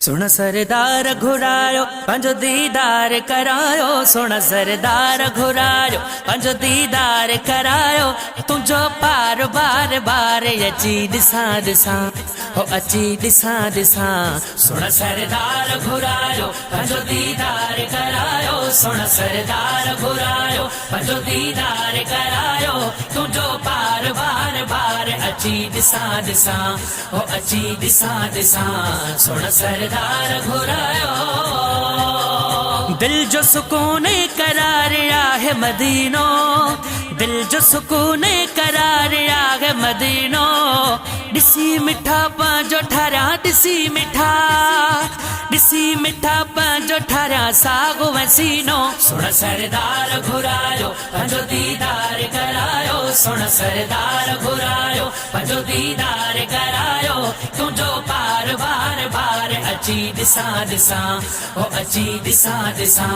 सुन सरदार घुरायो पंजो दीदार करायो। सुन सरदार घुरायो पंजो दीदार करायो। तुझो पार बार बार अची दिसा दिसा हो अची दिसा दिसा। सुन सरदार घुरायो पंजो दीदार करायो। सुन सरदार घुरायो पंजो दीदार करायो। तुझो पार बार बार अची दिसा दिसा हो अची दिसा दिसा। सुन सरदार घुरायो दिल जो सुकून करार आहे मदीनो। दिल जो सुकून करार आहे मदीनो। दिसी मिठा पांजो ठारा दिसी मिठा पांजो ठारा सागो वसीनो। सुन सरदार घुरायो पंजो दीदार करायो। सुन सरदार घुरायो पंजो दीदार करायो। तुझो पार बार बार अची दिसा दिसा हो अची दिसा दिसा।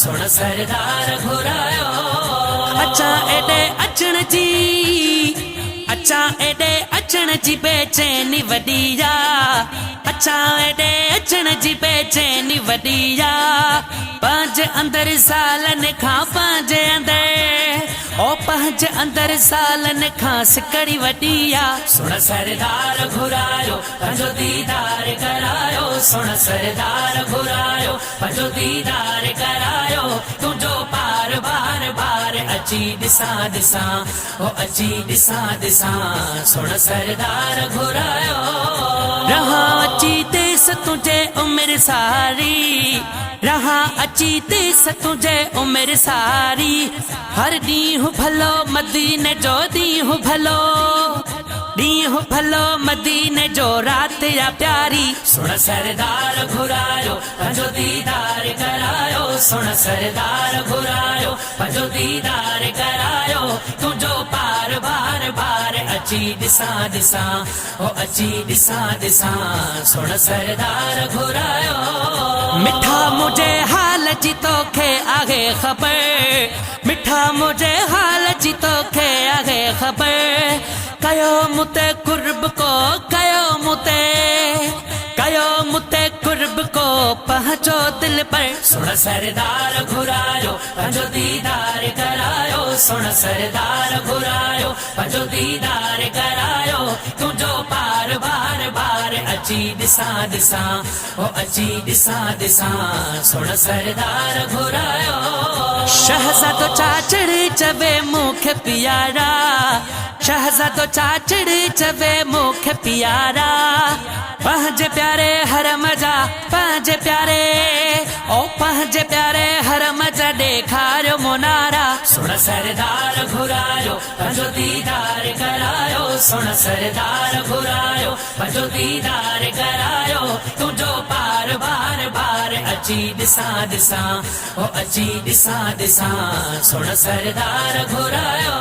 सुन सरदार घुरायो अच्छा एडे अचण जी अच्छा एडे अचण जी बेचैनी वडिया। अच्छा एडे अचण जी बेचैनी वडिया। पंज अंदर सालन खां पंजे अंदर ओ पंज अंदर सालन खां सिकड़ी वडिया। सुन सरदार घुरायो पंजो दीदार करायो। सुन सरदार घुरायो पंजो दीदार करायो। तुझो पार बार बार अची दिसा दिसा हो अची दिसा दिसा। सुन सरदार घुरायो रहा अची देस तुझे उम्र सारी। रहा अची देस तुझे उम्र सारी। हर ॾींहुं भलो मदीने जो ॾींहुं भलो ॾींहुं भलो मदीने जो रात या प्यारी। सुन सरदार घुरायो पंजो दीदार करायो। सुन सरदार घुरायो पंजो दीदार करायो। तुझो पार बार बार अची दिसा दिसा हो अची दिसा दिसा। सुन सरदार घुरायो मिठा मुझे हाल जी तोखे आहे ख़बर। मिठा मुझे हाल जी तोखे आहे ख़बर। कयो मुते कुर्ब को कयो मुते कुर्ब को पहुंचो दिल पर। सुन सरदार घुरायो पंजो दीदार करायो। सुन सरदार घुरायो पंजो दीदार करायो। तुझो पार बार बार अची दिसा दिसा हो अची दिसा दिसा। सुन सरदार घुरायो शहजादो चाचड़ी चवे मुखे प्यारा। शहजादो चाचड़ी चवे मुखे प्यारा। पंहिंजे प्यारे हरम जा पंहिंजे प्यारे ओ पंहिंजे प्यारे हरम जा ॾेखारियो मुनारा। सुन सरदार घुरायो पंजो दीदार करायो। सुन सरदार घुरायो पंजो दीदार करायो। तुझो पार बार बार अची दिसा दिसा हो अची दिसा दिसा। सुन सरदार घुरायो